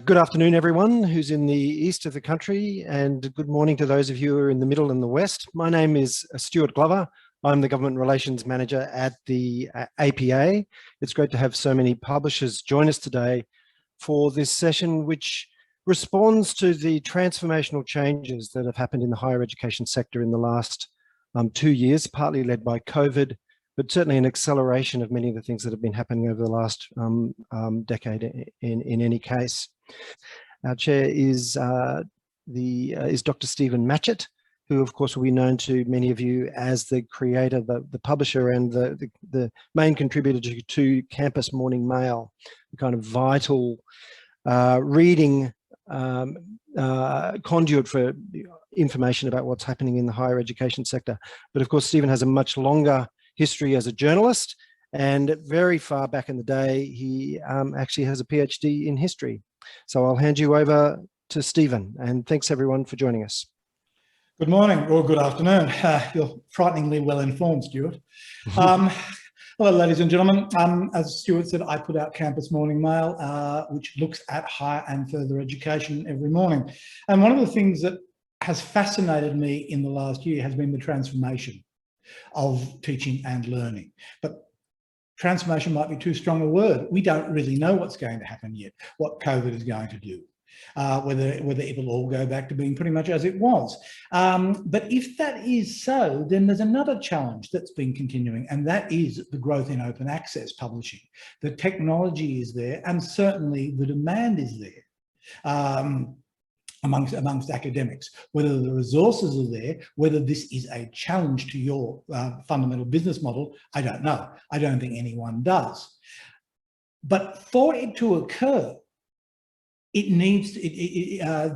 Good afternoon, everyone who's in the east of the country, and good morning to those of you who are in the middle and the west. My name is Stuart Glover. I'm the Government Relations Manager at the APA. It's great to have so many publishers join us today for this session, which responds to the transformational changes that have happened in the higher education sector in the last 2 years, partly led by COVID, but certainly an acceleration of many of the things that have been happening over the last decade in any case. Our chair is Dr. Stephen Matchett, who of course will be known to many of you as the creator, the publisher and the main contributor to Campus Morning Mail, the kind of vital reading conduit for information about what's happening in the higher education sector. But of course, Stephen has a much longer history as a journalist, and very far back in the day, he actually has a PhD in history. So I'll hand you over to Stephen, and thanks everyone for joining us. Good morning or good afternoon. You're frighteningly well informed, Stuart. Hello, ladies and gentlemen. As Stuart said, I put out Campus Morning Mail, which looks at higher and further education every morning. And one of the things that has fascinated me in the last year has been the transformation of teaching and learning. But transformation might be too strong a word. We don't really know what's going to happen yet, what COVID is going to do, whether it will all go back to being pretty much as it was. But if that is so, then there's another challenge that's been continuing, and that is the growth in open access publishing. The technology is there, and certainly the demand is there. Amongst academics, whether the resources are there, whether this is a challenge to your fundamental business model, I don't know. I don't think anyone does. But for it to occur, it needs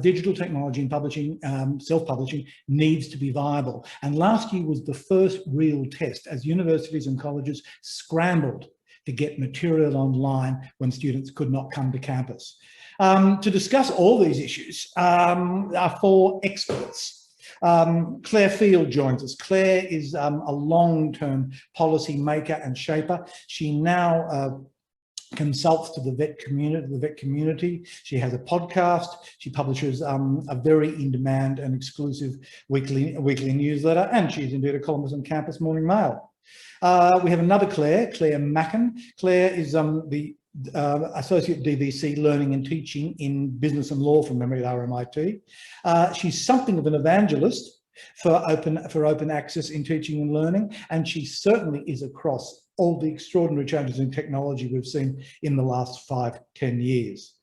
digital technology and publishing, self-publishing needs to be viable. And last year was the first real test as universities and colleges scrambled to get material online when students could not come to campus. To discuss all these issues are four experts. Claire Field joins us. Claire is a long-term policy maker and shaper. She now consults to the vet community. She has a podcast. She publishes a very in-demand and exclusive weekly newsletter, and she's indeed a columnist on Campus Morning Mail. We have another Claire Macken. Claire is the Associate DVC Learning and Teaching in Business and Law from memory at RMIT. She's something of an evangelist for open access in teaching and learning, and she certainly is across all the extraordinary changes in technology we've seen in the last 5-10 years.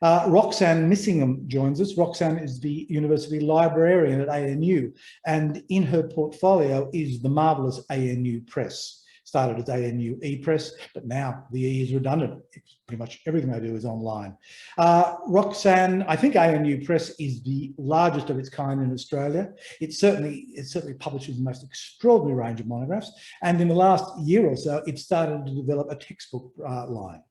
Roxanne Missingham joins us. Roxanne is the University Librarian at ANU, and in her portfolio is the marvellous ANU Press. Started as ANU ePress, but now the E is redundant. It's pretty much everything I do is online. Roxanne, I think ANU Press is the largest of its kind in Australia. It certainly publishes the most extraordinary range of monographs. And in the last year or so, it started to develop a textbook line.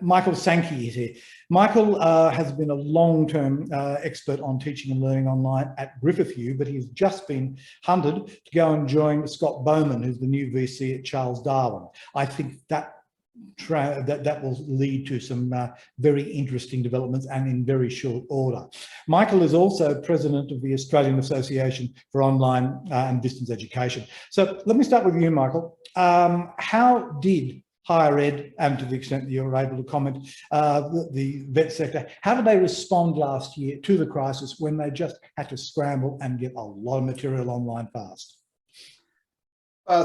Michael Sankey is here. Michael has been a long-term expert on teaching and learning online at Griffith, but he's just been hunted to go and join Scott Bowman, who's the new VC at Charles Darwin. I think that will lead to some very interesting developments, and in very short order. Michael is also president of the Australian Association for Online and Distance Education. So let me start with you, Michael. How did higher ed, and to the extent that you're able to comment, the vet sector, how did they respond last year to the crisis when they just had to scramble and get a lot of material online fast?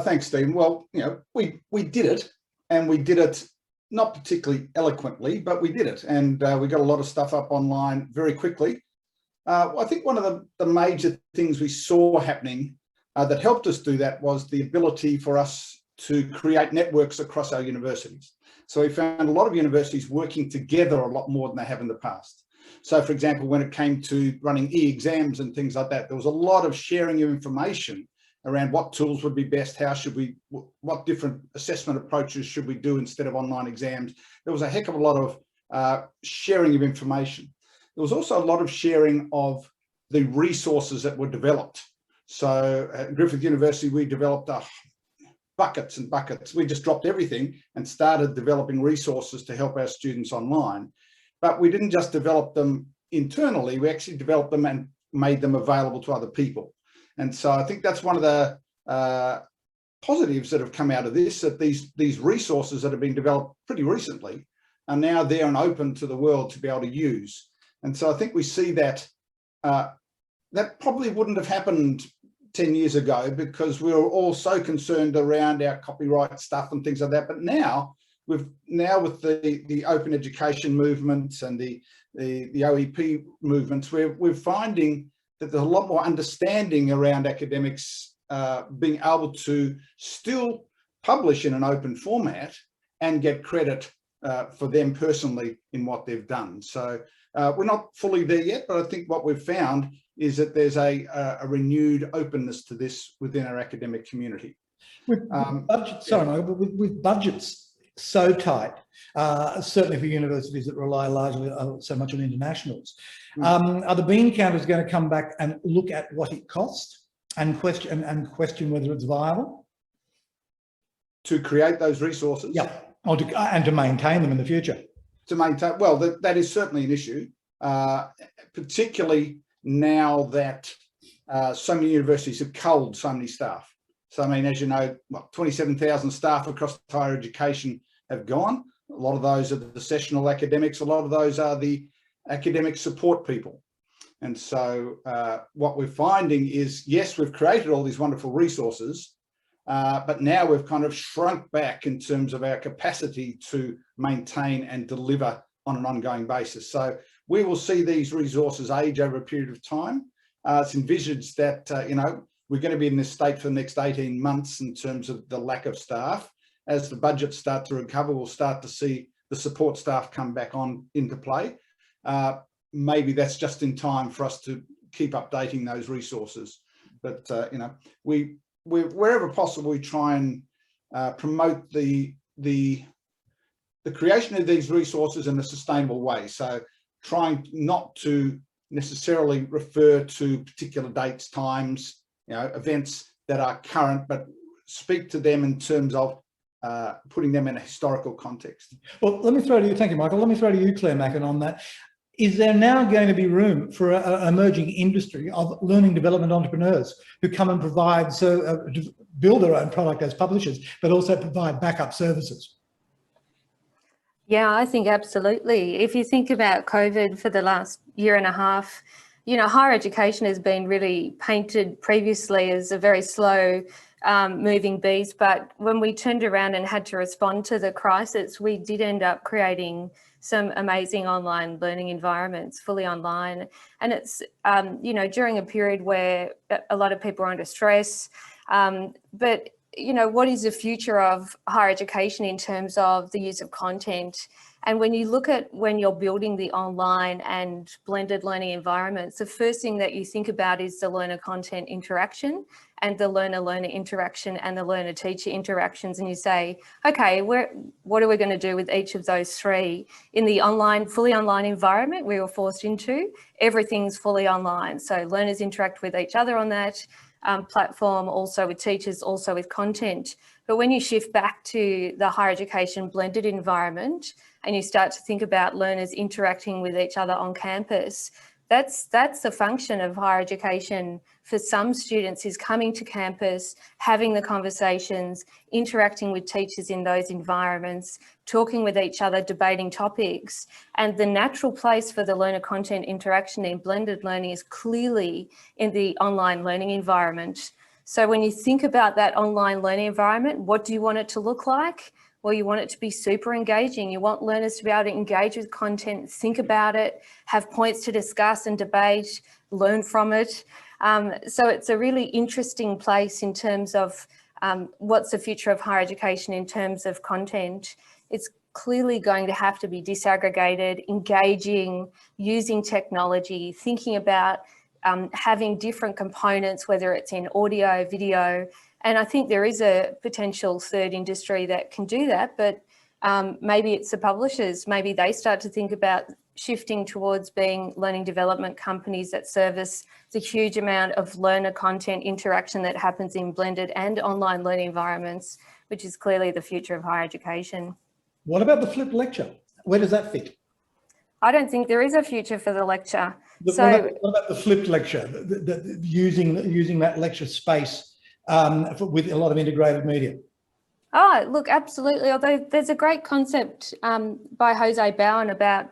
Thanks, Stephen. Well, we did it, and we did it not particularly eloquently, but we did it, and we got a lot of stuff up online very quickly. I think one of the major things we saw happening that helped us do that was the ability for us to create networks across our universities. So we found a lot of universities working together a lot more than they have in the past. So for example, when it came to running e-exams and things like that, there was a lot of sharing of information around what tools would be best, what different assessment approaches should we do instead of online exams. There was a heck of a lot of sharing of information. There was also a lot of sharing of the resources that were developed. So at Griffith University, we developed buckets and buckets. We just dropped everything and started developing resources to help our students online. but we didn't just develop them internally, we actually developed them and made them available to other people. And so I think that's one of the positives that have come out of this, that these resources that have been developed pretty recently are now there and open to the world to be able to use. And so I think we see that that probably wouldn't have happened 10 years ago because we were all so concerned around our copyright stuff and things like that. But now with the open education movements and the OEP movements, we're finding that there's a lot more understanding around academics being able to still publish in an open format and get credit for them personally in what they've done. So we're not fully there yet, but I think what we've found is that there's a renewed openness to this within our academic community. With budgets so tight, certainly for universities that rely largely so much on internationals, are the bean counters going to come back and look at what it costs and question whether it's viable? To create those resources? Yeah, and to maintain them in the future. To maintain, well, that is certainly an issue, particularly now that so many universities have culled so many staff. So, I mean, as you know, 27,000 staff across higher education have gone. A lot of those are the sessional academics. A lot of those are the academic support people. And so what we're finding is, yes, we've created all these wonderful resources, but now we've kind of shrunk back in terms of our capacity to maintain and deliver on an ongoing basis. So we will see these resources age over a period of time. It's envisaged that, we're going to be in this state for the next 18 months in terms of the lack of staff. As the budgets start to recover, we'll start to see the support staff come back into play. Maybe that's just in time for us to keep updating those resources. But, we wherever possible, we try and promote the creation of these resources in a sustainable way. So trying not to necessarily refer to particular dates, times, events that are current, but speak to them in terms of putting them in a historical context. Well, let me throw to you, thank you, Michael. Let me throw to you, Claire Macken, on that. Is there now going to be room for an emerging industry of learning development entrepreneurs who come and provide, build their own product as publishers, but also provide backup services? Yeah, I think absolutely. If you think about COVID for the last year and a half, higher education has been really painted previously as a very slow moving beast, but when we turned around and had to respond to the crisis, we did end up creating some amazing online learning environments, fully online. And it's, during a period where a lot of people are under stress, but what is the future of higher education in terms of the use of content? And when you look at when you're building the online and blended learning environments, the first thing that you think about is the learner-content interaction and the learner-learner interaction and the learner-teacher interactions. And you say, okay, what are we going to do with each of those three? In the fully online environment we were forced into, everything's fully online. So learners interact with each other on that platform, also with teachers, also with content. But when you shift back to the higher education blended environment and you start to think about learners interacting with each other on campus, that's the function of higher education for some students, is coming to campus, having the conversations, interacting with teachers in those environments, talking with each other, debating topics. And the natural place for the learner content interaction in blended learning is clearly in the online learning environment. So when you think about that online learning environment, what do you want it to look like? Well, you want it to be super engaging. You want learners to be able to engage with content, think about it, have points to discuss and debate, learn from it. So it's a really interesting place in terms of what's the future of higher education in terms of content. It's clearly going to have to be disaggregated, engaging, using technology, thinking about having different components, whether it's in audio, video. And I think there is a potential third industry that can do that, but maybe it's the publishers. Maybe they start to think about shifting towards being learning development companies that service the huge amount of learner content interaction that happens in blended and online learning environments, which is clearly the future of higher education. What about the flipped lecture? Where does that fit? I don't think there is a future for the lecture. What about the flipped lecture, using that lecture space with a lot of integrated media? Oh, look, absolutely. Although there's a great concept by Jose Bowen about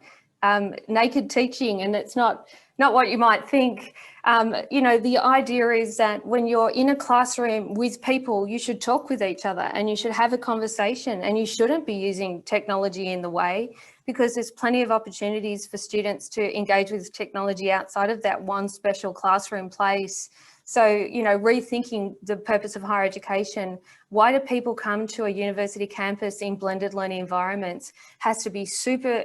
naked teaching, and it's not what you might think. You know, the idea is that when you're in a classroom with people, you should talk with each other and you should have a conversation, and you shouldn't be using technology in the way, because there's plenty of opportunities for students to engage with technology outside of that one special classroom place. So, you know, rethinking the purpose of higher education, why do people come to a university campus in blended learning environments? Has to be super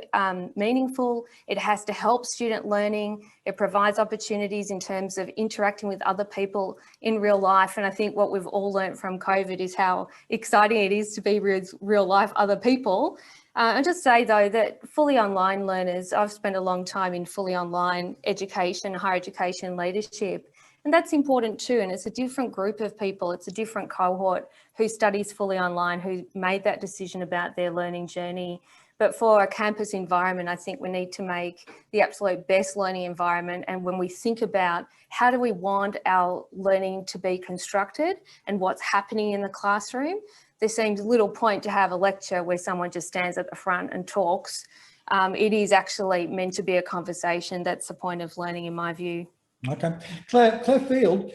meaningful. It has to help student learning. It provides opportunities in terms of interacting with other people in real life. And I think what we've all learned from COVID is how exciting it is to be with real life other people. And just say though that fully online learners, I've spent a long time in fully online education, higher education leadership. And that's important too. And it's a different group of people. It's a different cohort who studies fully online, who made that decision about their learning journey. But for a campus environment, I think we need to make the absolute best learning environment. And when we think about how do we want our learning to be constructed and what's happening in the classroom, there seems little point to have a lecture where someone just stands at the front and talks. It is actually meant to be a conversation. That's the point of learning, in my view. Okay. Claire Field,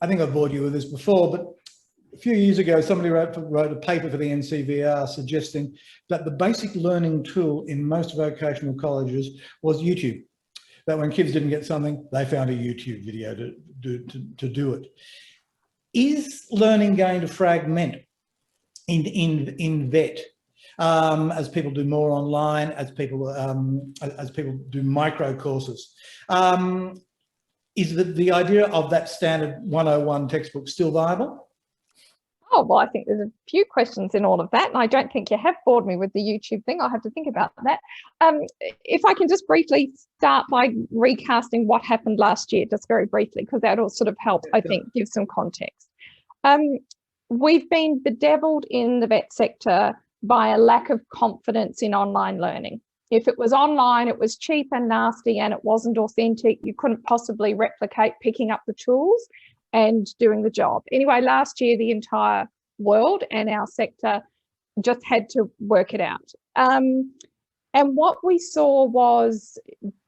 I think I've bored you with this before, but a few years ago, somebody wrote a paper for the NCVR suggesting that the basic learning tool in most vocational colleges was YouTube. That when kids didn't get something, they found a YouTube video to do it. Is learning going to fragment in VET as people do more online, as people do micro courses? Is the idea of that standard 101 textbook still viable? Oh, well, I think there's a few questions in all of that, and I don't think you have bored me with the YouTube thing. I'll have to think about that. If I can just briefly start by recasting what happened last year, just very briefly, because that'll sort of help, I think, give some context. We've been bedeviled in the vet sector by a lack of confidence in online learning. If it was online, it was cheap and nasty and it wasn't authentic. You couldn't possibly replicate picking up the tools and doing the job. Anyway, last year, the entire world and our sector just had to work it out. And what we saw was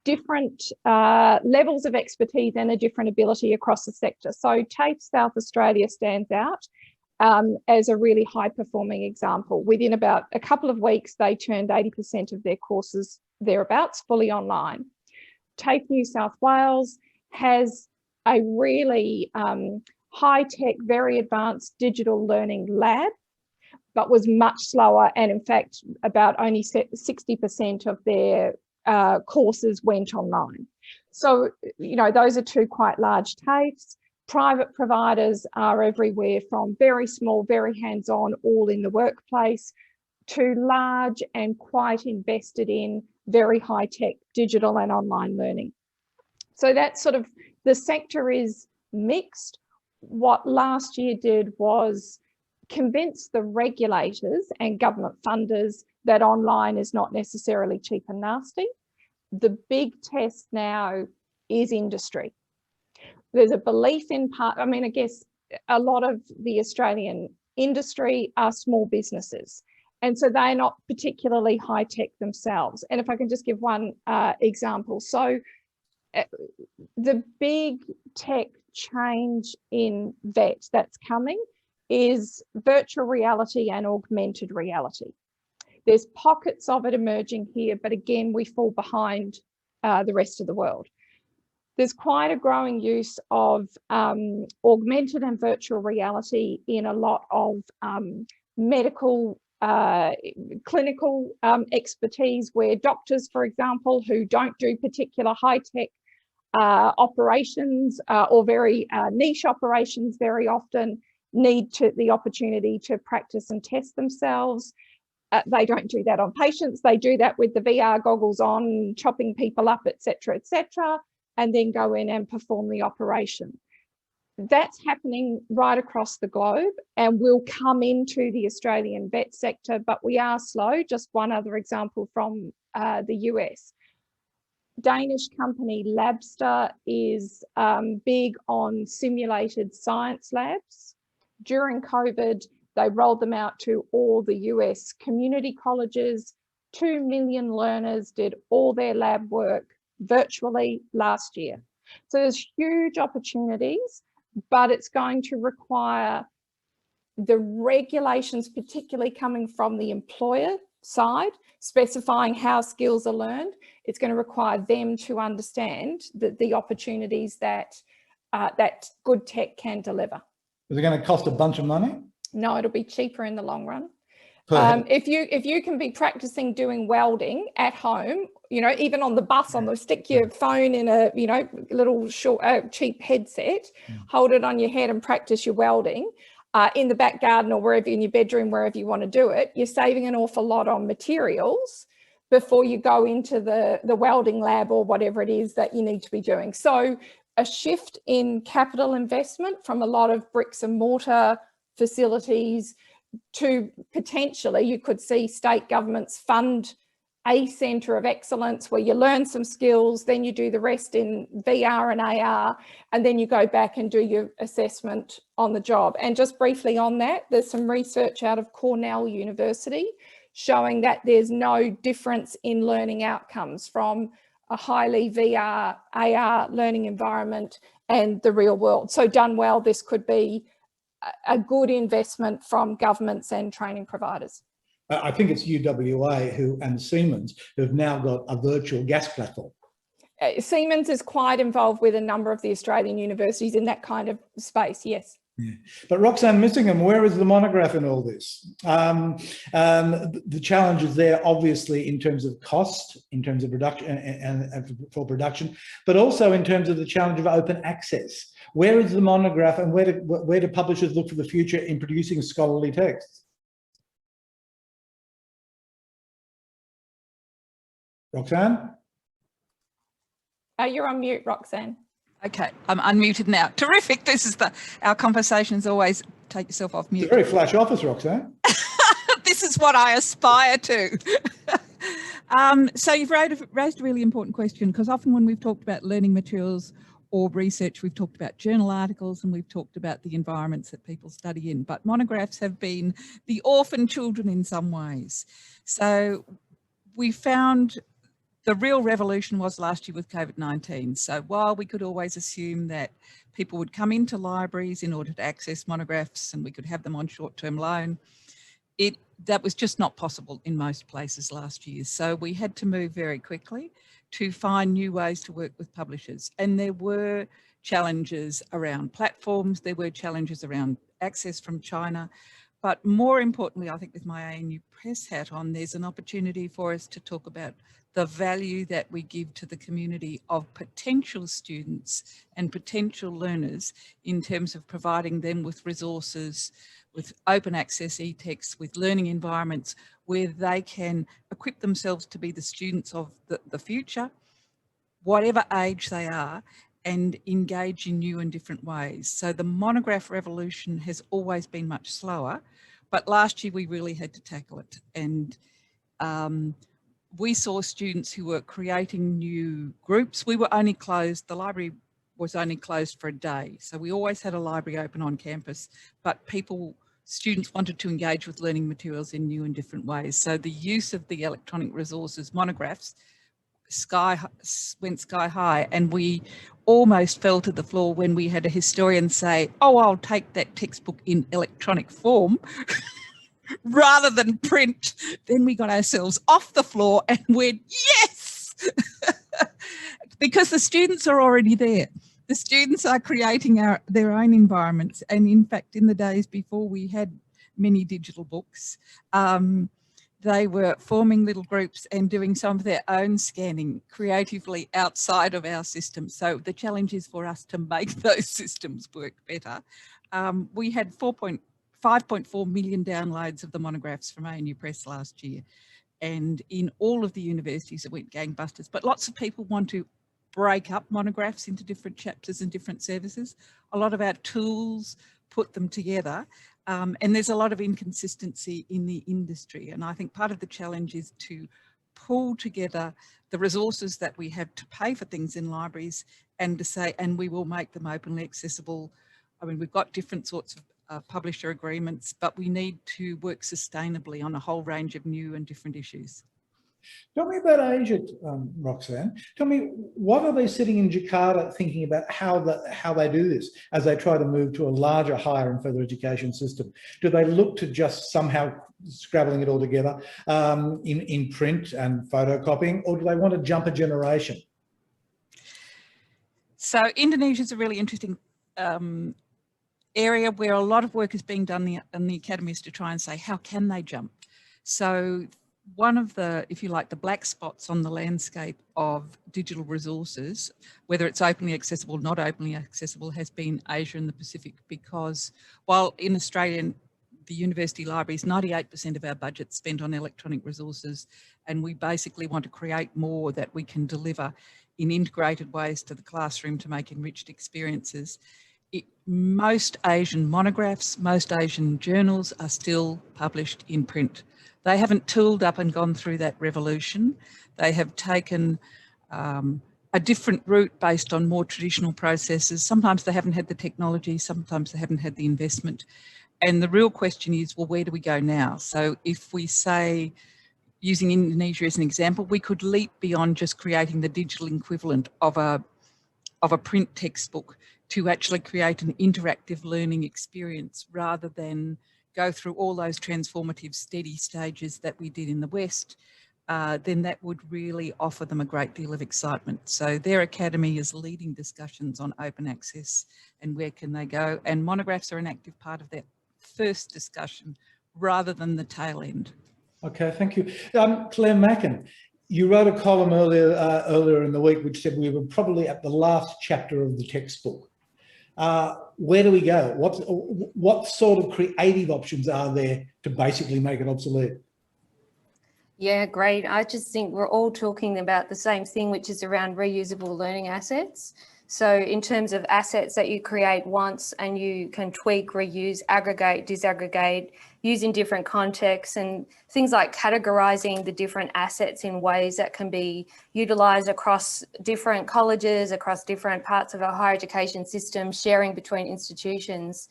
different levels of expertise and a different ability across the sector. So TAFE South Australia stands out as a really high performing example. Within about a couple of weeks, they turned 80% of their courses thereabouts fully online. TAFE New South Wales has a really high-tech, very advanced digital learning lab, but was much slower. And in fact, about only 60% of their courses went online. So, you know, those are two quite large TAFEs. Private providers are everywhere from very small, very hands-on, all in the workplace, to large and quite invested in very high-tech digital and online learning. So that's sort of, the sector is mixed. What last year did was convince the regulators and government funders that online is not necessarily cheap and nasty. The big test now is industry. There's a belief in part, I mean, I guess a lot of the Australian industry are small businesses, and so they're not particularly high tech themselves. And if I can just give one example. So the big tech change in VET that's coming is virtual reality and augmented reality. There's pockets of it emerging here, but again, we fall behind the rest of the world. There's quite a growing use of augmented and virtual reality in a lot of medical, clinical expertise, where doctors, for example, who don't do particular high-tech operations or very niche operations very often need the opportunity to practice and test themselves. They don't do that on patients. They do that with the VR goggles on, chopping people up, etc., etc., and then go in and perform the operation. that's happening right across the globe and will come into the Australian vet sector, but we are slow. Just one other example from the US. Danish company Labster is big on simulated science labs. During COVID, they rolled them out to all the US community colleges. 2 million learners did all their lab work virtually last year. So there's huge opportunities, but it's going to require the regulations, particularly coming from the employer side, specifying how skills are learned. It's going to require them to understand the opportunities that that good tech can deliver. Is it going to cost a bunch of money? No, it'll be cheaper in the long run. If you can be practicing doing welding at home, you know, even on the bus, stick your phone in a, you know, little short, cheap headset, hold it on your head and practice your welding in the back garden or wherever, in your bedroom, wherever you want to do it, you're saving an awful lot on materials before you go into the welding lab or whatever it is that you need to be doing. So a shift in capital investment from a lot of bricks and mortar facilities to potentially, you could see state governments fund a centre of excellence where you learn some skills, then you do the rest in VR and AR, and then you go back and do your assessment on the job. And just briefly on that, there's some research out of Cornell University showing that there's no difference in learning outcomes from a highly VR, AR learning environment and the real world. So done well, this could be a good investment from governments and training providers. I think it's UWA and Siemens who've now got a virtual gas platform. Siemens is quite involved with a number of the Australian universities in that kind of space, yes. Yeah. But Roxanne Missingham, where is the monograph in all this? The challenge is there, obviously, in terms of cost, in terms of production and for production, but also in terms of the challenge of open access. Where is the monograph, and where do publishers look for the future in producing scholarly texts? Roxanne? You're on mute, Roxanne. Okay, I'm unmuted now. Terrific. This is our conversations always take yourself off mute. It's a very flash office, Roxanne. This is what I aspire to. So you've raised a really important question, because often when we've talked about learning materials or research, we've talked about journal articles and we've talked about the environments that people study in, but monographs have been the orphan children in some ways. So we found the real revolution was last year with COVID-19. So while we could always assume that people would come into libraries in order to access monographs and we could have them on short-term loan, that was just not possible in most places last year. So we had to move very quickly to find new ways to work with publishers. And there were challenges around platforms, there were challenges around access from China, but more importantly, I think with my ANU Press hat on, there's an opportunity for us to talk about the value that we give to the community of potential students and potential learners in terms of providing them with resources, with open access e-texts, with learning environments where they can equip themselves to be the students of the future, whatever age they are, and engage in new and different ways. So the monograph revolution has always been much slower, but last year we really had to tackle it. And we saw students who were creating new groups. We were only closed, the library was only closed for a day. So we always had a library open on campus, but students wanted to engage with learning materials in new and different ways. So the use of the electronic resources, monographs, went sky high, and we almost fell to the floor when we had a historian say, oh, I'll take that textbook in electronic form rather than print. Then we got ourselves off the floor and went, yes, because the students are already there. The students are creating their own environments. And in fact, in the days before we had many digital books, they were forming little groups and doing some of their own scanning creatively outside of our system. So the challenge is for us to make those systems work better. We had 5.4 million downloads of the monographs from ANU Press last year. And in all of the universities it went gangbusters, but lots of people want to break up monographs into different chapters and different services. A lot of our tools put them together, and there's a lot of inconsistency in the industry. And I think part of the challenge is to pull together the resources that we have to pay for things in libraries and to say, and we will make them openly accessible. I mean, we've got different sorts of publisher agreements, but we need to work sustainably on a whole range of new and different issues. Tell me about Asia, Roxanne. Tell me, what are they sitting in Jakarta thinking about how they do this as they try to move to a larger, higher and further education system? Do they look to just somehow scrabbling it all together in print and photocopying, or do they want to jump a generation? So Indonesia is a really interesting area where a lot of work is being done in the academies to try and say, how can they jump? So one of the, if you like, the black spots on the landscape of digital resources, whether it's openly accessible, not openly accessible, has been Asia and the Pacific, because while in Australia, the university libraries, 98% of our budget spent on electronic resources, and we basically want to create more that we can deliver in integrated ways to the classroom to make enriched experiences. Most Asian monographs, most Asian journals are still published in print. They haven't tooled up and gone through that revolution. They have taken a different route based on more traditional processes. Sometimes they haven't had the technology, sometimes they haven't had the investment. And the real question is, well, where do we go now? So if we say, using Indonesia as an example, we could leap beyond just creating the digital equivalent of a print textbook to actually create an interactive learning experience rather than go through all those transformative steady stages that we did in the West, then that would really offer them a great deal of excitement. So their academy is leading discussions on open access and where can they go, and monographs are an active part of that first discussion rather than the tail end. Okay, thank you. Claire Macken, you wrote a column earlier in the week which said we were probably at the last chapter of the textbook. Where do we go? What sort of creative options are there to basically make it obsolete? Yeah, great. I just think we're all talking about the same thing, which is around reusable learning assets. So in terms of assets that you create once and you can tweak, reuse, aggregate, disaggregate, use in different contexts, and things like categorizing the different assets in ways that can be utilized across different colleges, across different parts of our higher education system, sharing between institutions.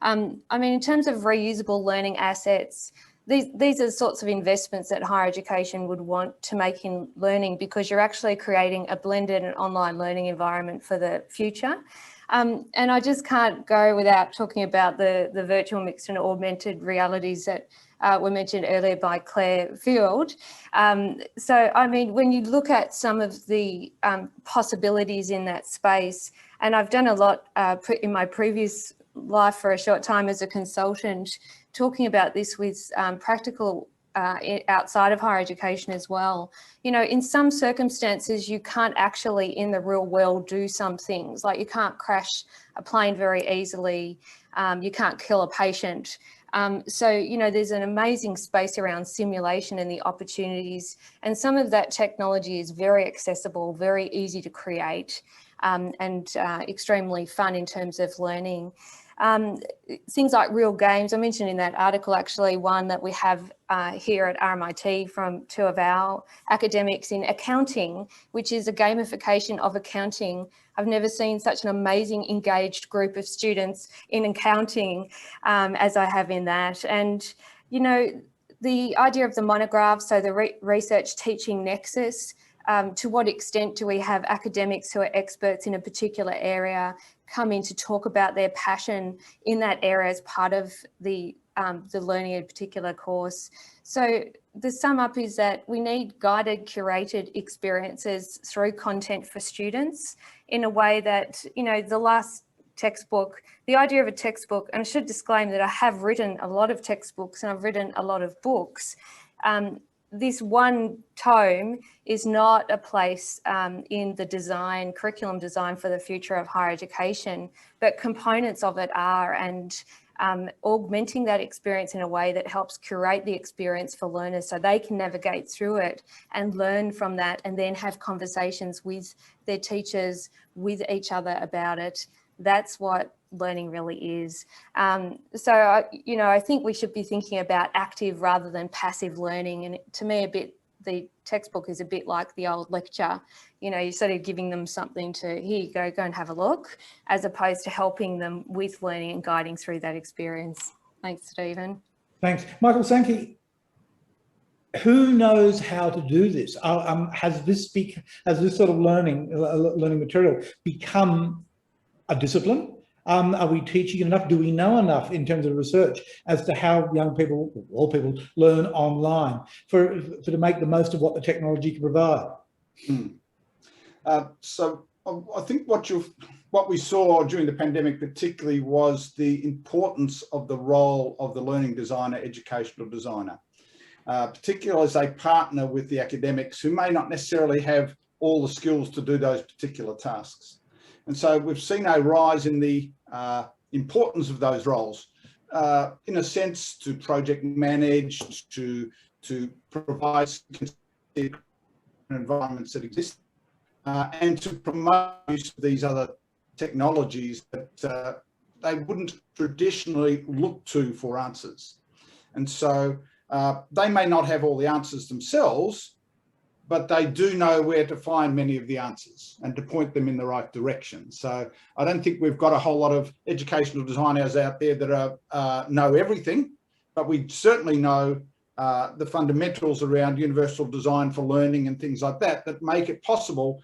I mean, in terms of reusable learning assets, these are the sorts of investments that higher education would want to make in learning, because you're actually creating a blended and online learning environment for the future. And I just can't go without talking about the virtual mixed and augmented realities that were mentioned earlier by Claire Field. So, I mean, when you look at some of the possibilities in that space, and I've done a lot in my previous life for a short time as a consultant, talking about this with practical outside of higher education as well. You know, in some circumstances, you can't actually in the real world do some things, like you can't crash a plane very easily, you can't kill a patient. So, you know, there's an amazing space around simulation and the opportunities, and some of that technology is very accessible, very easy to create, and extremely fun in terms of learning. Things like real games, I mentioned in that article actually one that we have here at RMIT from two of our academics in accounting, which is a gamification of accounting. I've never seen such an amazing engaged group of students in accounting as I have in that. And, you know, the idea of the monograph, so the research teaching nexus, to what extent do we have academics who are experts in a particular area come in to talk about their passion in that area as part of the learning in a particular course? So the sum up is that we need guided, curated experiences through content for students in a way that, you know, the last textbook, the idea of a textbook, and I should disclaim that I have written a lot of textbooks and I've written a lot of books. this one tome is not a place in the design, curriculum design for the future of higher education, but components of it are, and augmenting that experience in a way that helps curate the experience for learners so they can navigate through it and learn from that, and then have conversations with their teachers, with each other about it. That's what learning really is. So, I think we should be thinking about active rather than passive learning. And to me, the textbook is a bit like the old lecture. You're sort of giving them something to, here you go and have a look, as opposed to helping them with learning and guiding through that experience. Thanks, Stephen. Thanks. Michael Sankey, who knows how to do this? Has this sort of learning material become a discipline? Are we teaching enough? Do we know enough in terms of research as to how young people, all people, learn online to make the most of what the technology can provide? So I think what we saw during the pandemic particularly was the importance of the role of the learning designer, educational designer, particularly as they partner with the academics who may not necessarily have all the skills to do those particular tasks. And so we've seen a rise in the importance of those roles, in a sense, to project manage, to provide environments that exist, and to promote use of these other technologies that they wouldn't traditionally look to for answers. And so they may not have all the answers themselves, but they do know where to find many of the answers and to point them in the right direction. So I don't think we've got a whole lot of educational designers out there that know everything, but we certainly know the fundamentals around universal design for learning and things like that make it possible,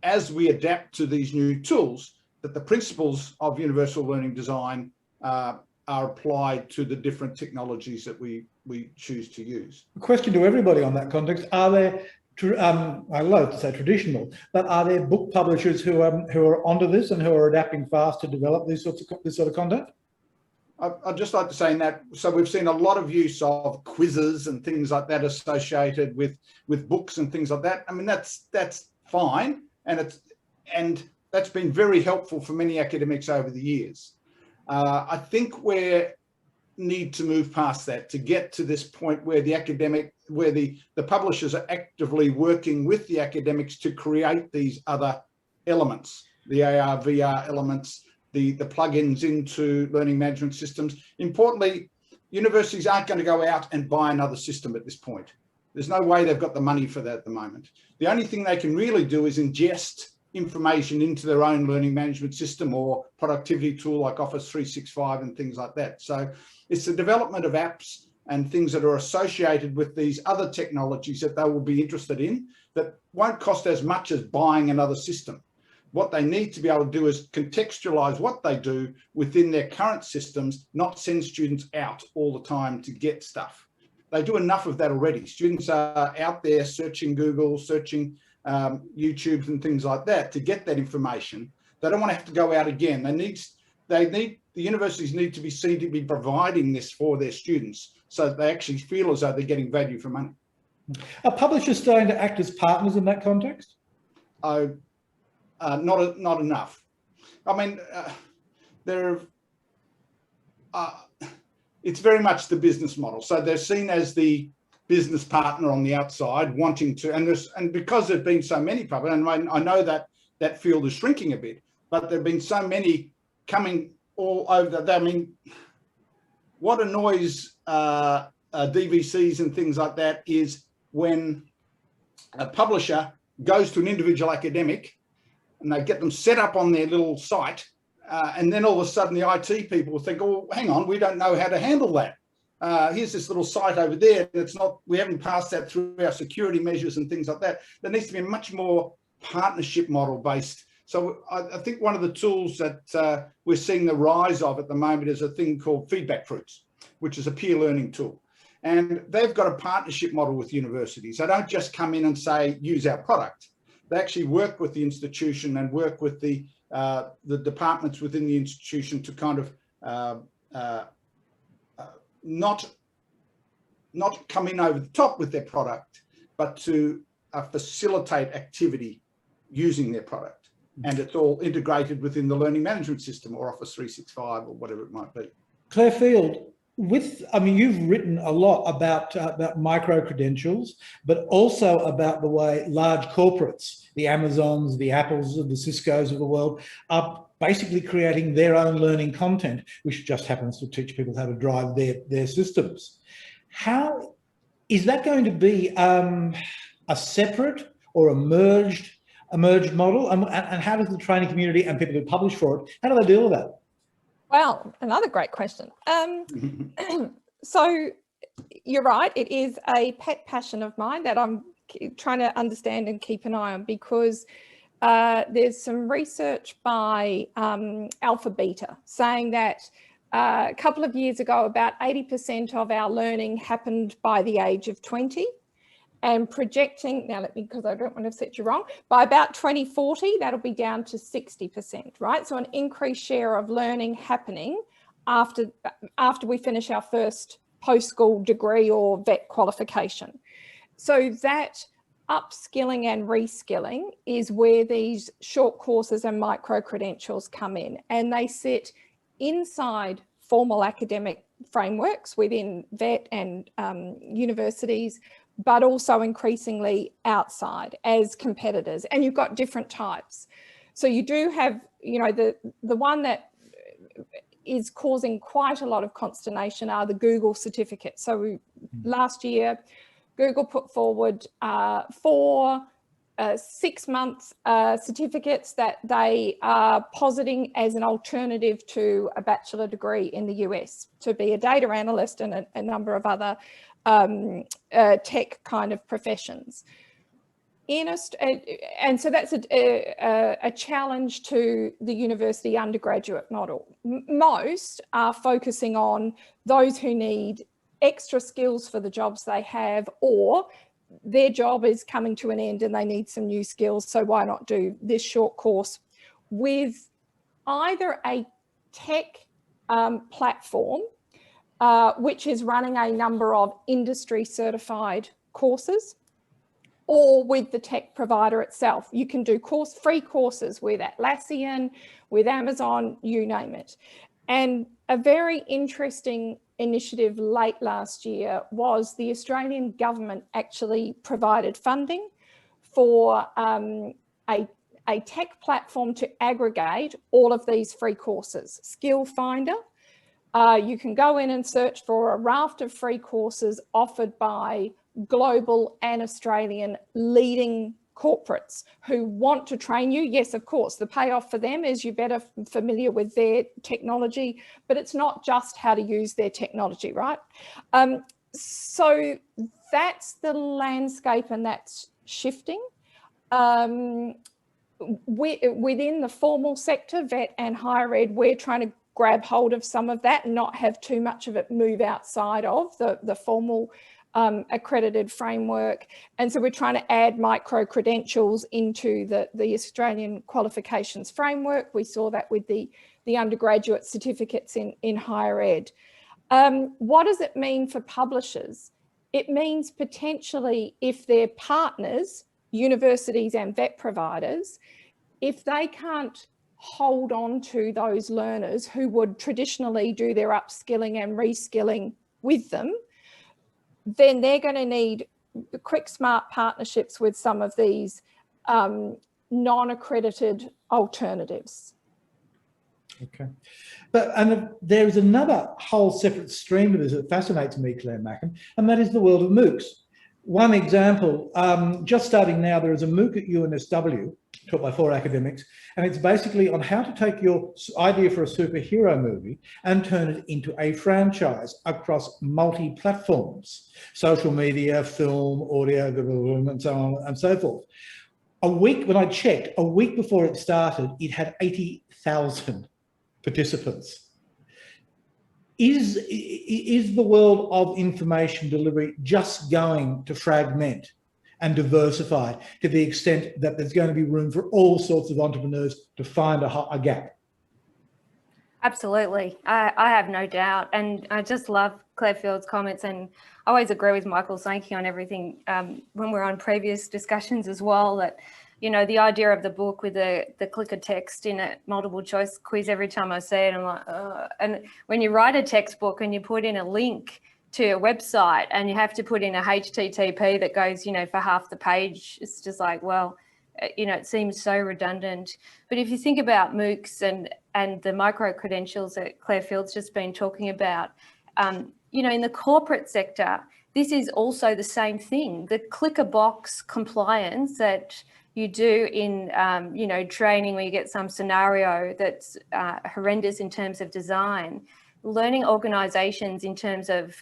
as we adapt to these new tools, that the principles of universal learning design are applied to the different technologies that we choose to use. A question to everybody on that context: are there, I love to say traditional, but are there book publishers who are onto this and who are adapting fast to develop this sort of content? I'd just like to say in that, so we've seen a lot of use of quizzes and things like that associated with books and things like that. I mean, that's fine, and that's been very helpful for many academics over the years. I think we need to move past that to get to this point where the publishers are actively working with the academics to create these other elements, the AR, VR elements, the plugins into learning management systems. Importantly, universities aren't going to go out and buy another system at this point. There's no way they've got the money for that at the moment. The only thing they can really do is ingest information into their own learning management system or productivity tool like Office 365 and things like that. So it's the development of apps and things that are associated with these other technologies that they will be interested in that won't cost as much as buying another system. What they need to be able to do is contextualize what they do within their current systems, not send students out all the time to get stuff. They do enough of that already. Students are out there searching Google, searching YouTube and things like that to get that information. They don't want to have to go out again. The universities need to be seen to be providing this for their students so that they actually feel as though they're getting value for money. Are publishers starting to act as partners in that context? Not enough. I mean, it's very much the business model. So they're seen as the business partner on the outside, wanting to, and because there've been so many publishers, and I know that field is shrinking a bit, but there've been so many coming all over. I mean, what annoys DVCs and things like that is when a publisher goes to an individual academic and they get them set up on their little site, and then all of a sudden the IT people think, oh, hang on, we don't know how to handle that. Here's this little site over there that's we haven't passed that through our security measures and things like that. There needs to be a much more partnership model based. So I think one of the tools that we're seeing the rise of at the moment is a thing called feedback fruits, which is a peer learning tool. And they've got a partnership model with universities. They don't just come in and say, use our product. They actually work with the institution and work with the departments within the institution to kind of not not come in over the top with their product, but to facilitate activity using their product. And it's all integrated within the learning management system or Office 365 or whatever it might be. Claire Field, you've written a lot about micro-credentials, but also about the way large corporates, the Amazons, the Apples, the Ciscos of the world, are basically creating their own learning content, which just happens to teach people how to drive their systems. How is that going to be a separate or a merged model? And how does the training community and people who publish for it, how do they deal with that? Well, another great question. So you're right, it is a pet passion of mine that I'm trying to understand and keep an eye on, because there's some research by Alpha Beta saying that a couple of years ago, about 80% of our learning happened by the age of 20. And projecting, now because I don't want to set you wrong, by about 2040, that'll be down to 60%, right? So an increased share of learning happening after we finish our first post-school degree or vet qualification. So that upskilling and reskilling is where these short courses and micro-credentials come in, and they sit inside formal academic frameworks within vet and universities, but also increasingly outside as competitors. And you've got different types. So you do have, the one that is causing quite a lot of consternation are the Google certificates. So last year, Google put forward 4 6-month certificates that they are positing as an alternative to a bachelor degree in the US, to be a data analyst and a number of other tech kind of professions. And so that's a challenge to the university undergraduate model. Most are focusing on those who need extra skills for the jobs they have, or their job is coming to an end and they need some new skills. So why not do this short course with either a tech platform, which is running a number of industry certified courses, or with the tech provider itself. You can do free courses with Atlassian, with Amazon, you name it. And a very interesting initiative late last year was the Australian government actually provided funding for a tech platform to aggregate all of these free courses. Skill Finder, you can go in and search for a raft of free courses offered by global and Australian leading corporates who want to train you. Yes, of course, the payoff for them is you're better familiar with their technology, but it's not just how to use their technology, right? So that's the landscape, and that's shifting. Within the formal sector, vet and higher ed, we're trying to grab hold of some of that and not have too much of it move outside of the formal accredited framework. And so we're trying to add micro-credentials into the Australian qualifications framework. We saw that with the undergraduate certificates in higher ed. What does it mean for publishers? It means potentially if their partners, universities and vet providers, if they can't hold on to those learners who would traditionally do their upskilling and reskilling with them, then they're going to need quick, smart partnerships with some of these non-accredited alternatives. Okay. And there is another whole separate stream of this that fascinates me, Claire Macken, and that is the world of MOOCs. One example, just starting now, there is a MOOC at UNSW taught by 4 academics, and it's basically on how to take your idea for a superhero movie and turn it into a franchise across multi-platforms, social media, film, audio, and so on and so forth. When I checked, a week before it started, it had 80,000 participants. Is the world of information delivery just going to fragment and diversify to the extent that there's going to be room for all sorts of entrepreneurs to find a gap? Absolutely. I have no doubt. And I just love Claire Field's comments, and I always agree with Michael Sankey on everything when we're on previous discussions as well, that, you know, the idea of the book with the clicker text in a multiple choice quiz, every time I see it, I'm like, and when you write a textbook and you put in a link to a website and you have to put in a HTTP that goes, you know, for half the page, it's just like, well, you know, it seems so redundant. But if you think about MOOCs and the micro credentials that Claire Field's just been talking about, you know, in the corporate sector, this is also the same thing. The clicker box compliance that you do in, you know, training where you get some scenario that's horrendous in terms of design, learning organisations in terms of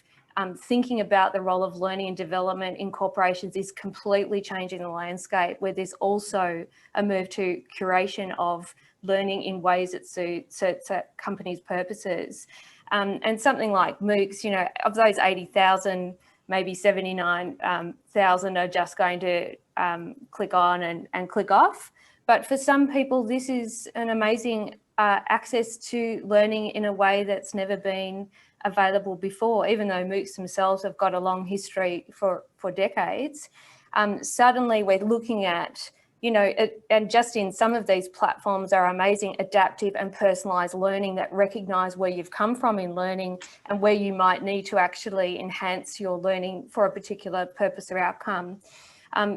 thinking about the role of learning and development in corporations is completely changing the landscape, where there's also a move to curation of learning in ways that suits companies' purposes. And something like MOOCs, you know, of those 80,000, maybe 79,000 are just going to click on and click off. But for some people, this is an amazing access to learning in a way that's never been available before, even though MOOCs themselves have got a long history for decades. Suddenly we're looking at, you know, and just in some of these platforms are amazing adaptive and personalised learning that recognise where you've come from in learning and where you might need to actually enhance your learning for a particular purpose or outcome.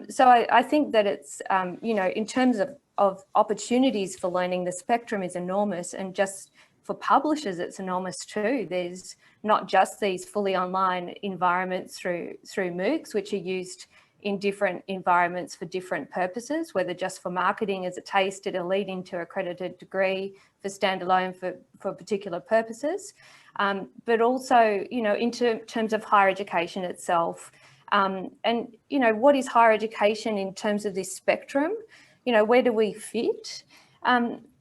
So I think that it's, you know, in terms of opportunities for learning, the spectrum is enormous, and just for publishers, it's enormous too. There's not just these fully online environments through MOOCs, which are used in different environments for different purposes, whether just for marketing as a taste at a leading to accredited degree, for standalone for particular purposes, but also, you know, in terms of higher education itself. And, you know, what is higher education in terms of this spectrum? You know, where do we fit?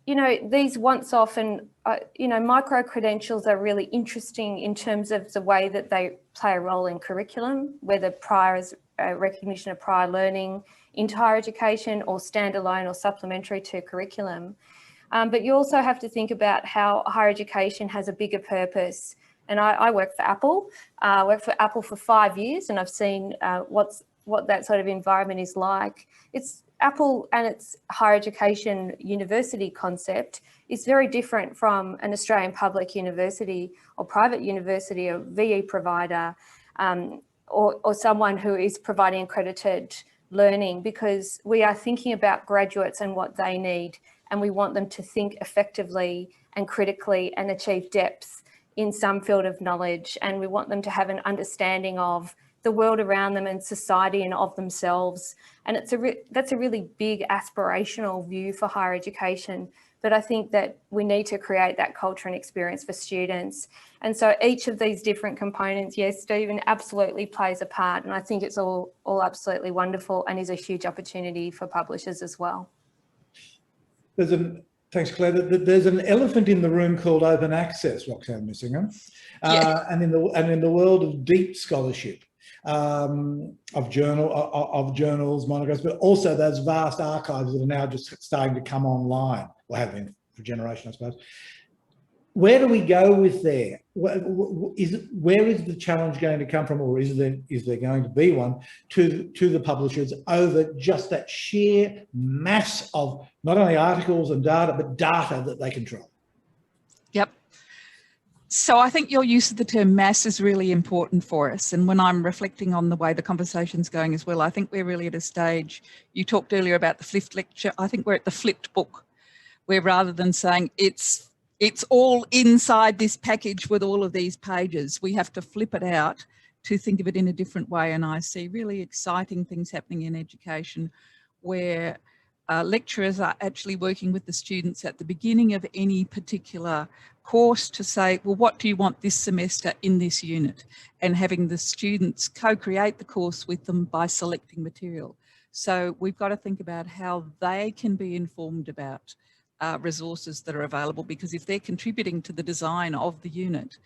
You know, these once off and, you know, micro credentials are really interesting in terms of the way that they play a role in curriculum, whether prior is recognition of prior learning into higher education or standalone or supplementary to curriculum. But you also have to think about how higher education has a bigger purpose. And I work for Apple. I worked for Apple for 5 years, and I've seen what that sort of environment is like. It's Apple and its higher education university concept is very different from an Australian public university or private university or VE provider, or someone who is providing accredited learning, because we are thinking about graduates and what they need, and we want them to think effectively and critically and achieve depth in some field of knowledge, and we want them to have an understanding of the world around them and society and of themselves. And that's a really big aspirational view for higher education. But I think that we need to create that culture and experience for students. And so each of these different components, yes, Stephen, absolutely plays a part. And I think it's all absolutely wonderful and is a huge opportunity for publishers as well. Thanks, Claire. There's an elephant in the room called open access, Roxanne Missingham, and in the world of deep scholarship, of journals, monographs, but also those vast archives that are now just starting to come online, or have been for a generation, I suppose. Where do we go with there? Where is the challenge going to come from, or is there going to be one to the publishers over just that sheer mass of not only articles and data, but data that they control? Yep. So I think your use of the term mass is really important for us. And when I'm reflecting on the way the conversation's going as well, I think we're really at a stage, you talked earlier about the flipped lecture, I think we're at the flipped book, where rather than saying it's all inside this package with all of these pages, we have to flip it out to think of it in a different way. And I see really exciting things happening in education where lecturers are actually working with the students at the beginning of any particular course to say, well, what do you want this semester in this unit? And having the students co-create the course with them by selecting material. So we've got to think about how they can be informed about resources that are available, because if they're contributing to the design of the unit,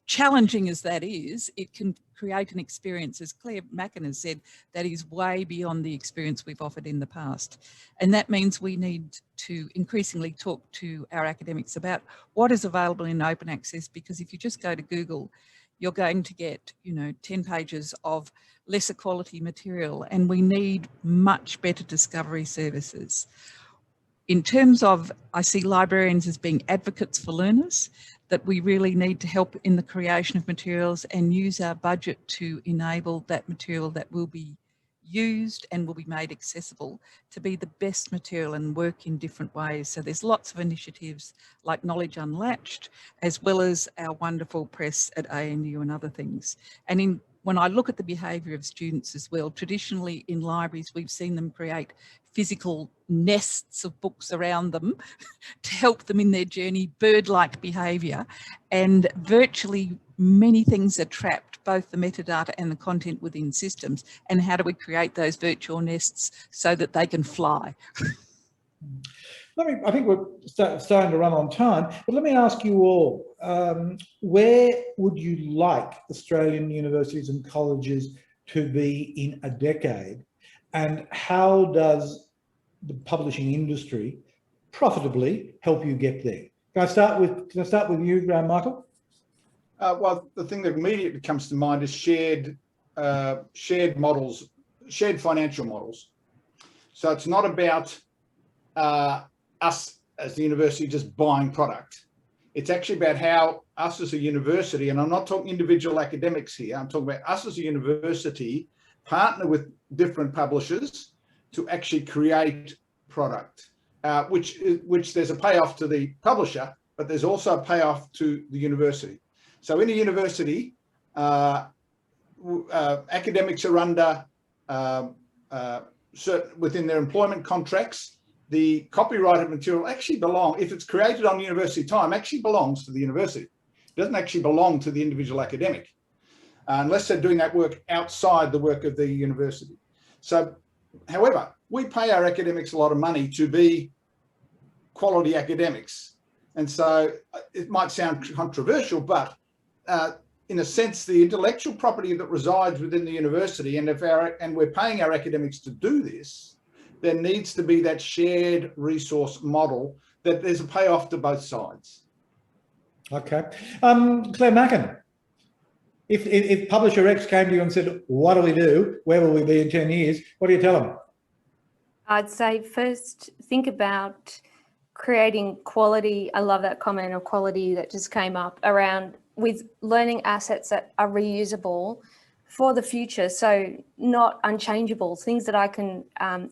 challenging as that is, it can create an experience, as Claire Macken has said, that is way beyond the experience we've offered in the past. And that means we need to increasingly talk to our academics about what is available in open access, because if you just go to Google, you're going to get, 10 pages of lesser quality material, and we need much better discovery services. In terms of, I see librarians as being advocates for learners, that we really need to help in the creation of materials and use our budget to enable that material that will be used and will be made accessible to be the best material and work in different ways. So there's lots of initiatives like Knowledge Unlatched, as well as our wonderful press at ANU and other things. And when I look at the behaviour of students as well, traditionally in libraries, we've seen them create physical nests of books around them to help them in their journey, bird-like behaviour. And virtually many things are trapped, both the metadata and the content within systems. And how do we create those virtual nests so that they can fly? I think we're starting to run on time, but let me ask you all, where would you like Australian universities and colleges to be in a decade? And how does the publishing industry profitably help you get there? Can I start with you, Michael? Well, the thing that immediately comes to mind is shared models, shared financial models. So it's not about us as the university just buying product. It's actually about how us as a university, and I'm not talking individual academics here, I'm talking about us as a university partner with different publishers to actually create product, which there's a payoff to the publisher, but there's also a payoff to the university. So in a university, academics are under certain, within their employment contracts, the copyrighted material actually if it's created on university time, actually belongs to the university. It doesn't actually belong to the individual academic, unless they're doing that work outside the work of the university. So, however, we pay our academics a lot of money to be quality academics. And so it might sound controversial, but in a sense, the intellectual property that resides within the university, and we're paying our academics to do this, there needs to be that shared resource model that there's a payoff to both sides. Okay. Claire Macken, if Publisher X came to you and said, what do we do? Where will we be in 10 years? What do you tell them? I'd say first, think about creating quality. I love that comment of quality that just came up around with learning assets that are reusable for the future. So not unchangeable, things that I can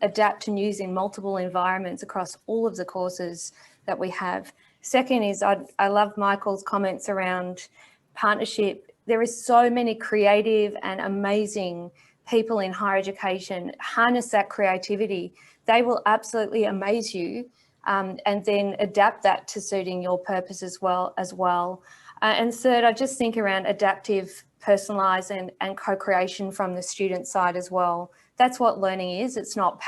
adapt and use in multiple environments across all of the courses that we have. Second is I love Michael's comments around partnership. There is so many creative and amazing people in higher education. Harness that creativity. They will absolutely amaze you, and then adapt that to suiting your purpose as well. And third, I just think around adaptive, personalised and co-creation from the student side as well. That's what learning is. It's not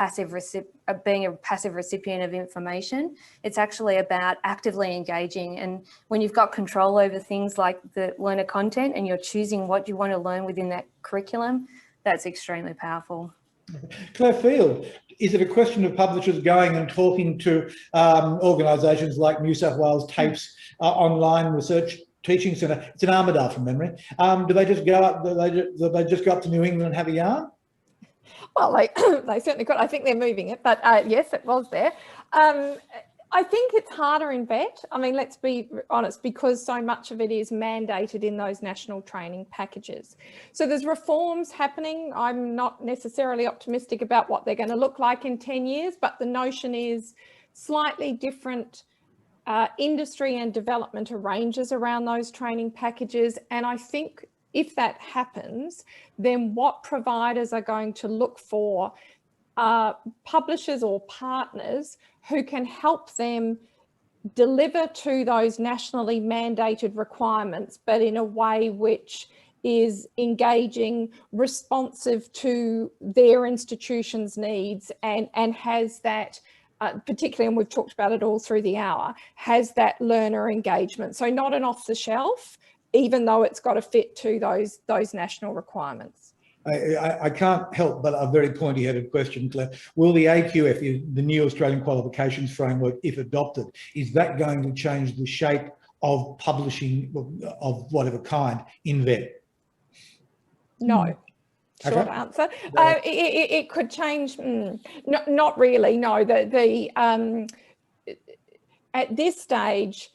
being a passive recipient of information. It's actually about actively engaging. And when you've got control over things like the learner content and you're choosing what you want to learn within that curriculum, that's extremely powerful. Claire Field, is it a question of publishers going and talking to organisations like New South Wales TAFE's online research teaching centre? It's in Armidale from memory. Do they just go up? Do they just go up to New England and have a yarn? Well, they certainly could. I think they're moving it, but yes, it was there. I think it's harder in vet. I mean, let's be honest, because so much of it is mandated in those national training packages. So there's reforms happening. I'm not necessarily optimistic about what they're going to look like in 10 years, but the notion is slightly different industry and development arranges around those training packages. And I think if that happens, then what providers are going to look for publishers or partners who can help them deliver to those nationally mandated requirements, but in a way which is engaging, responsive to their institution's needs, and has that, particularly, and we've talked about it all through the hour, has that learner engagement. So not an off the shelf, even though it's got to fit to those national requirements. I can't help but a very pointy-headed question, Claire. Will the AQF, the new Australian Qualifications Framework, if adopted, is that going to change the shape of publishing of whatever kind in VET? No. Short answer. It could change. Not really. No. At this stage,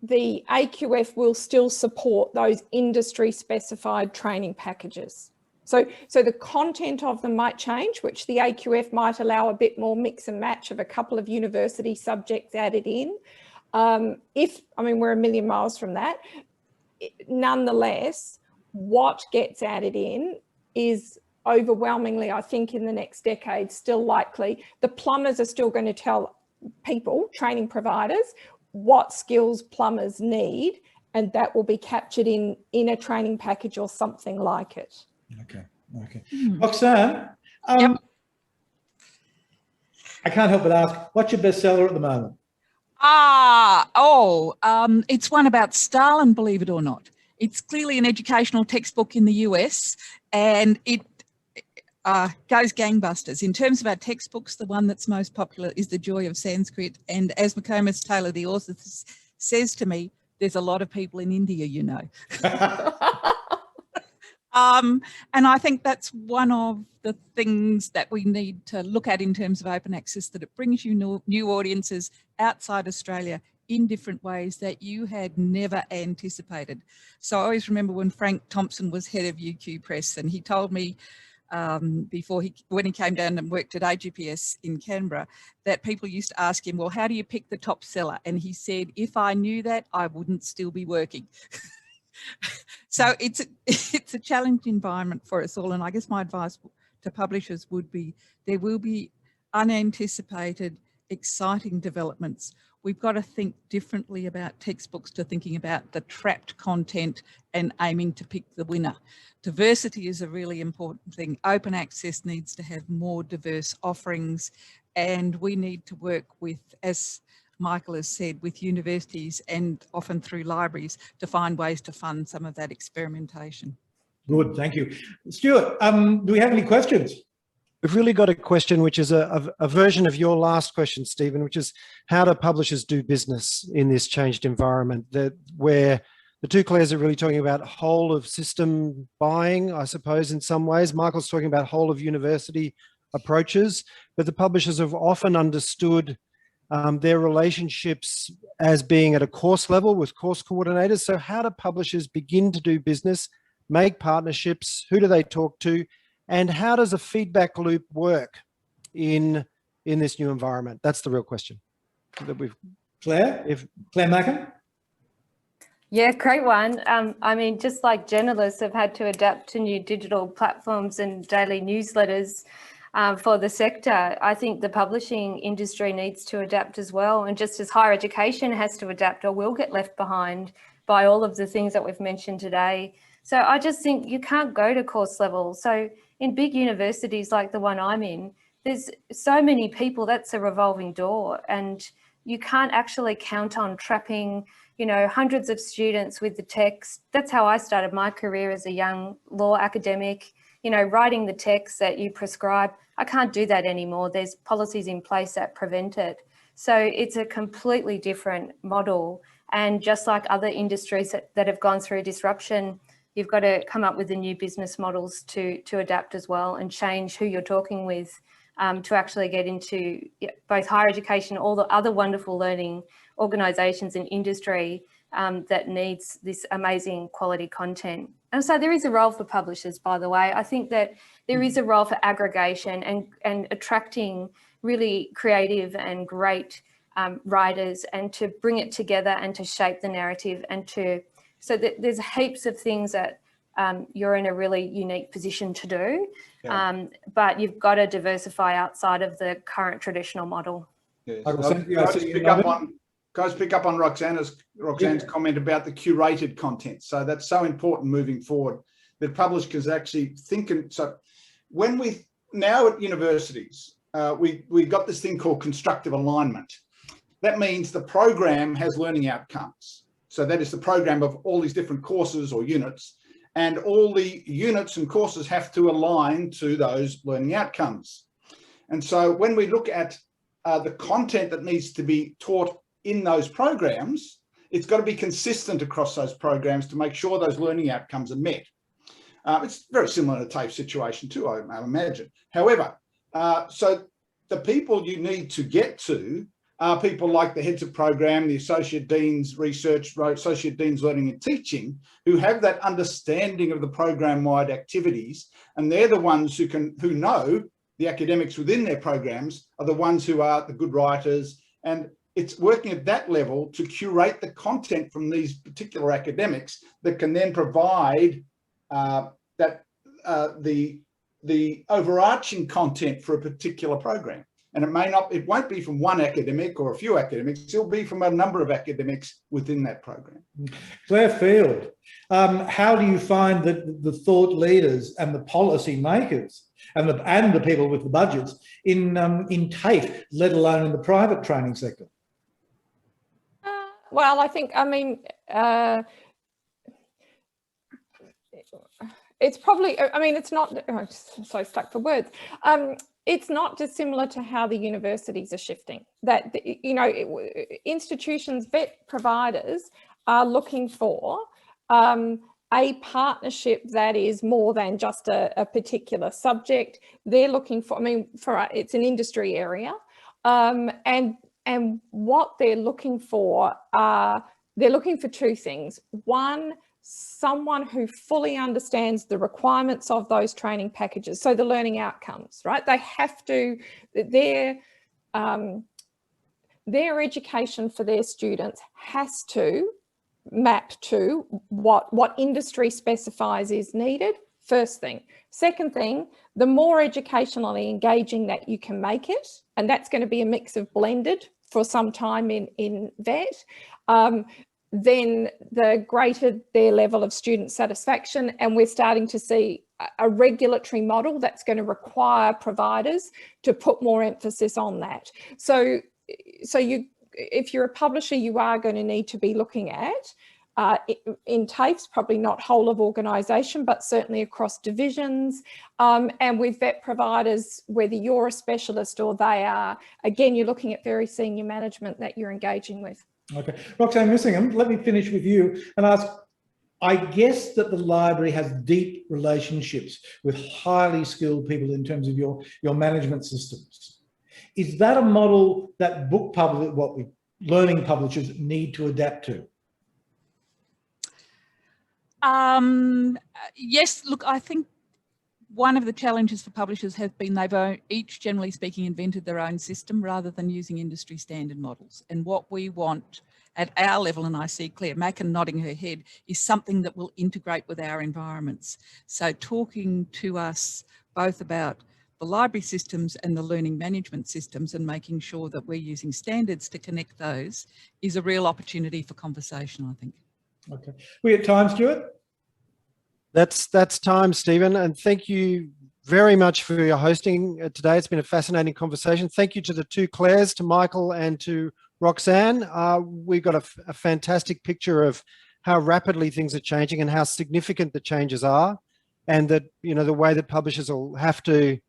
the AQF will still support those industry-specified training packages. So the content of them might change, which the AQF might allow a bit more mix and match of a couple of university subjects added in. We're a million miles from that. Nonetheless, what gets added in is overwhelmingly, I think, in the next decade, still likely. The plumbers are still going to tell people, training providers, what skills plumbers need, and that will be captured in a training package or something like it. Okay. Roxanne, Yep. I can't help but ask, what's your bestseller at the moment? It's one about Stalin, believe it or not. It's clearly an educational textbook in the US, and it goes gangbusters. In terms of our textbooks, the one that's most popular is The Joy of Sanskrit. And as McComas Taylor, the author, says to me, there's a lot of people in India, you know. And I think that's one of the things that we need to look at in terms of open access, that it brings you new audiences outside Australia in different ways that you had never anticipated. So I always remember when Frank Thompson was head of UQ Press, and he told me when he came down and worked at AGPS in Canberra, that people used to ask him, well, how do you pick the top seller? And he said, if I knew that, I wouldn't still be working. So it's a challenging environment for us all. And I guess my advice to publishers would be, there will be unanticipated, exciting developments. We've got to think differently about textbooks to thinking about the trapped content and aiming to pick the winner. Diversity is a really important thing. Open access needs to have more diverse offerings, and we need to work with, as Michael has said, with universities and often through libraries to find ways to fund some of that experimentation. Good, thank you. Stuart, do we have any questions? We've really got a question which is a version of your last question, Stephen, which is how do publishers do business in this changed environment, where the two Claires are really talking about whole of system buying, I suppose, in some ways. Michael's talking about whole of university approaches, but the publishers have often understood their relationships as being at a course level with course coordinators. So how do publishers begin to do business, make partnerships? Who do they talk to? And how does a feedback loop work in this new environment? That's the real question that we've. Claire Macken? Yeah, great one. Just like journalists have had to adapt to new digital platforms and daily newsletters for the sector, I think the publishing industry needs to adapt as well. And just as higher education has to adapt or will get left behind by all of the things that we've mentioned today. So I just think you can't go to course level. So in big universities like the one I'm in, there's so many people, that's a revolving door, and you can't actually count on trapping, hundreds of students with the text. That's how I started my career as a young law academic, writing the text that you prescribe. I can't do that anymore. There's policies in place that prevent it. So it's a completely different model. And just like other industries that have gone through disruption, you've got to come up with the new business models to adapt as well and change who you're talking with to actually get into both higher education, all the other wonderful learning organisations in industry that needs this amazing quality content. And so there is a role for publishers, by the way. I think that there is a role for aggregation and attracting really creative and great writers, and to bring it together and to shape the narrative, and so that there's heaps of things that you're in a really unique position to do, but you've got to diversify outside of the current traditional model. Yes. Guys, pick up on Roxanne's comment about the curated content. So that's so important moving forward, that publishers actually think. So when now at universities, we got this thing called constructive alignment. That means the program has learning outcomes. So that is the program of all these different courses or units, and all the units and courses have to align to those learning outcomes. And so when we look at the content that needs to be taught in those programs, it's got to be consistent across those programs to make sure those learning outcomes are met. It's very similar to a TAFE situation too, I imagine. However, so the people you need to get to are people like the heads of program, the associate deans research, associate deans learning and teaching, who have that understanding of the program-wide activities, and they're the ones who know the academics within their programs are the ones who are the good writers, and it's working at that level to curate the content from these particular academics that can then provide the overarching content for a particular program. And it won't be from one academic or a few academics, it'll be from a number of academics within that program. Claire Field, how do you find that the thought leaders and the policy makers and the people with the budgets in TAFE, let alone in the private training sector? Well, I think, I mean, it's probably, I mean, it's not, I'm so stuck for words. It's not dissimilar to how the universities are shifting. That, you know, institutions, vet providers are looking for a partnership that is more than just a particular subject. They're looking for, I mean, it's an industry area, and what they're looking for two things. One, someone who fully understands the requirements of those training packages. So the learning outcomes, right? They have to, their education for their students has to map to what industry specifies is needed, first thing. Second thing, the more educationally engaging that you can make it, and that's going to be a mix of blended for some time in vet, then the greater their level of student satisfaction. And we're starting to see a regulatory model that's going to require providers to put more emphasis on that. So if you're a publisher, you are going to need to be looking at, in TAFEs, probably not whole of organisation, but certainly across divisions, and with vet providers, whether you're a specialist or they are, again, you're looking at very senior management that you're engaging with. Okay, Roxanne Missingham, let me finish with you and ask, I guess that the library has deep relationships with highly skilled people in terms of your management systems. Is that a model that learning publishers need to adapt to? Yes, look, I think one of the challenges for publishers has been they've each, generally speaking, invented their own system rather than using industry standard models. And what we want at our level, and I see Claire Macken nodding her head, is something that will integrate with our environments. So talking to us both about the library systems and the learning management systems and making sure that we're using standards to connect those is a real opportunity for conversation, I think. Okay. We at time, Stuart? That's time, Stephen, and thank you very much for your hosting today. It's been a fascinating conversation. Thank you to the two Claires, to Michael and to Roxanne. We've got a fantastic picture of how rapidly things are changing and how significant the changes are, and that, you know, the way that publishers will have to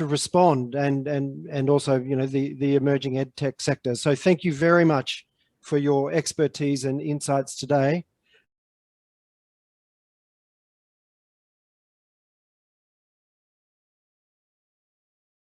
respond, and also, you know, the emerging ed tech sector. So thank you very much for your expertise and insights today.